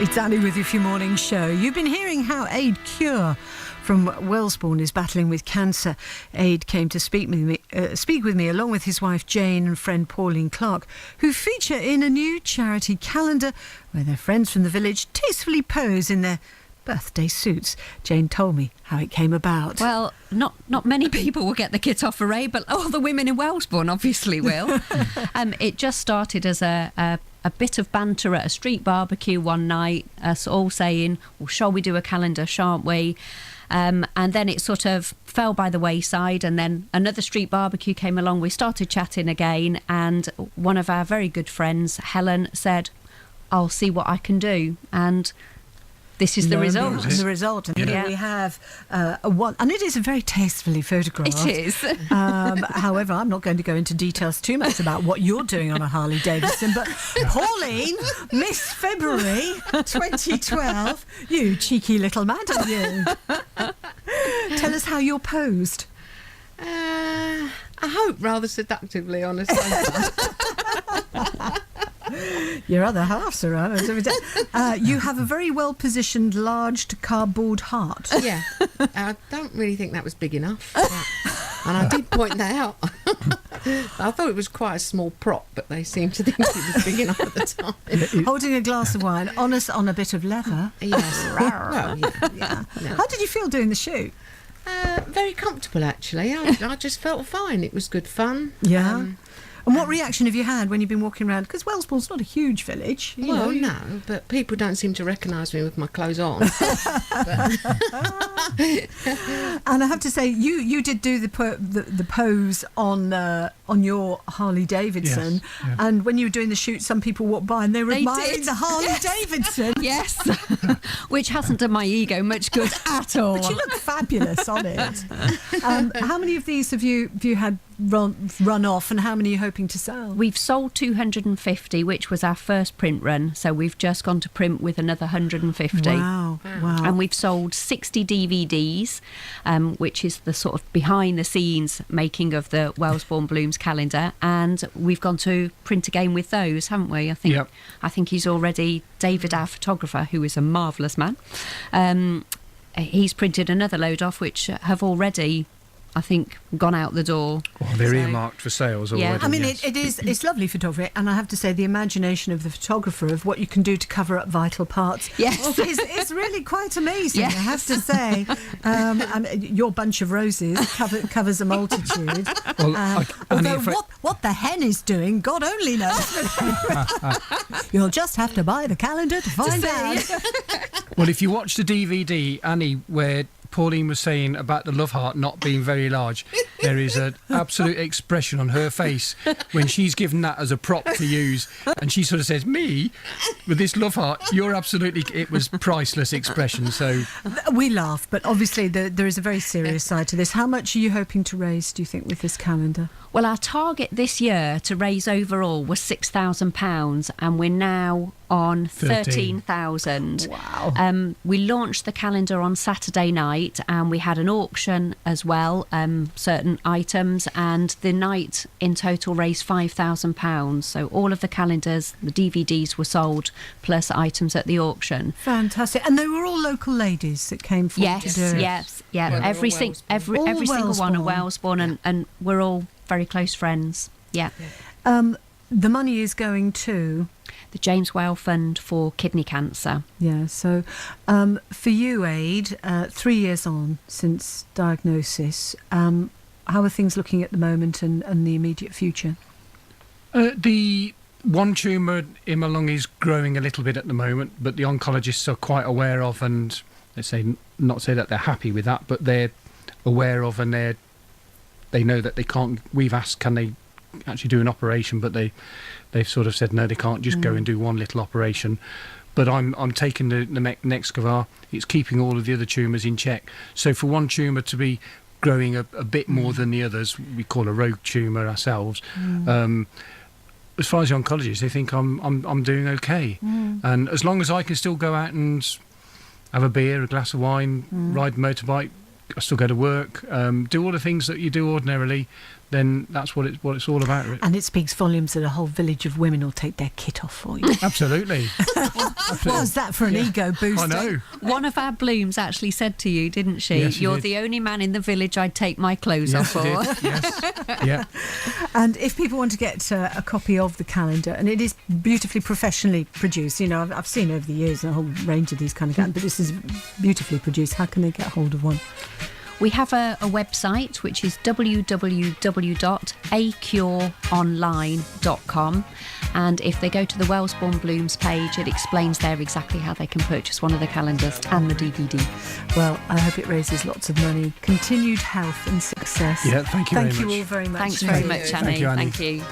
It's Annie with you for your morning show. You've been hearing how Aid Cure from Wellesbourne is battling with cancer. Aid came to speak with me along with his wife Jane and friend Pauline Clark, who feature in a new charity calendar where their friends from the village tastefully pose in their birthday suits. Jane told me how it came about. Well, not many people will get the kit off for Aid, but all the women in Wellesbourne obviously will. It just started as a bit of banter at a street barbecue one night, us all saying, well, shall we do a calendar, shan't we? And then it sort of fell by the wayside, and then another street barbecue came along. We started chatting again, and one of our very good friends, Helen, said, I'll see what I can do. And this is the result. The result. And here we have one, and it is a very tastefully photographed. It is. However, I'm not going to go into details too much about what you're doing on a Harley Davidson, but Pauline, Miss February 2012, you cheeky little madam, you. Tell us how you're posed. I hope rather seductively on a sofa. Your other half's around. You have a very well-positioned, large cardboard heart. Yeah, I don't really think that was big enough. And I did point that out. I thought it was quite a small prop, but they seemed to think it was big enough at the time. Holding a glass of wine, on a bit of leather. Yes. Well, Yeah. No. How did you feel doing the shoot? Very comfortable, actually. I just felt fine. It was good fun. Yeah. And what reaction have you had when you've been walking around? Because Wellesbourne's not a huge village. Well, no, but people don't seem to recognise me with my clothes on. And I have to say, you did do the pose on your Harley Davidson. Yes, yeah. And when you were doing the shoot, some people walked by and they were admiring did. the Harley Davidson. Yes. Which hasn't done my ego much good at all. But you look fabulous on it. How many of these have you had run off, and how many are you hoping to sell? We've sold 250, which was our first print run, so we've just gone to print with another 150. Wow. And we've sold 60 DVDs, which is the sort of behind-the-scenes making of the Wellesbourne Blooms calendar, and we've gone to print again with those, haven't we? I think he's already, David, our photographer, who is a marvellous man, he's printed another load off, which have already, I think, gone out the door. Well, they're earmarked for sales already. Yeah. I mean, yes. it's lovely photography, and I have to say the imagination of the photographer of what you can do to cover up vital parts is really quite amazing, Yes. I have to say. Your bunch of roses covers a multitude. Well, Although what the hen is doing, God only knows. You'll just have to buy the calendar to find out. Well, if you watch the DVD, Annie, where Pauline was saying about the love heart not being very large, there is an absolute expression on her face when she's given that as a prop to use, and she sort of says, me, with this love heart, you're absolutely, it was priceless expression. So We laugh, but obviously there is a very serious side to this. How much are you hoping to raise, do you think, with this calendar? Well, our target this year to raise overall was £6,000, and we're now on 13,000. Wow. We launched the calendar on Saturday night, and we had an auction as well, certain items, and the night in total raised £5,000. So all of the calendars, the DVDs were sold, plus items at the auction. Fantastic. And they were all local ladies that came forward to do it. Yes. Well, every All single one are Wellesbourne. Wellesbourne, and we're all very close friends. Yeah. The money is going to... The James Whale Fund for Kidney Cancer. Yeah, so for you, Aid, 3 years on since diagnosis, how are things looking at the moment and the immediate future? the one tumour in my lung is growing a little bit at the moment, but the oncologists are quite aware of, and let's say not say that they're happy with that, but they're aware of, and they know that they can't. We've asked, can they actually do an operation, but they've sort of said no, they can't just go and do one little operation. But I'm taking the Nexcavar. It's keeping all of the other tumours in check. So for one tumour to be growing a bit more than the others, we call a rogue tumour ourselves. As far as the oncologists, they think I'm doing okay, and as long as I can still go out and have a beer, a glass of wine, ride a motorbike, I still go to work, do all the things that you do ordinarily, then that's what it's all about. And it speaks volumes that a whole village of women will take their kit off for you. Absolutely. How's that for an ego boost? I know. One of our blooms actually said to you, didn't she? Yes, she You're did. the only man in the village I'd take my clothes off Yes, for. I did. Yes. Yeah. And if people want to get a copy of the calendar, and it is beautifully professionally produced, you know, I've seen over the years a whole range of these kind of calendars, but this is beautifully produced. How can they get hold of one? We have a website which is www.acureonline.com, and if they go to the Wellsbourne Blooms page, it explains there exactly how they can purchase one of the calendars and the DVD. Well, I hope it raises lots of money, continued health and success. Yeah, thank you very much. Thank you all very much. Thanks very much, Annie. Thank you, Annie. Thank you.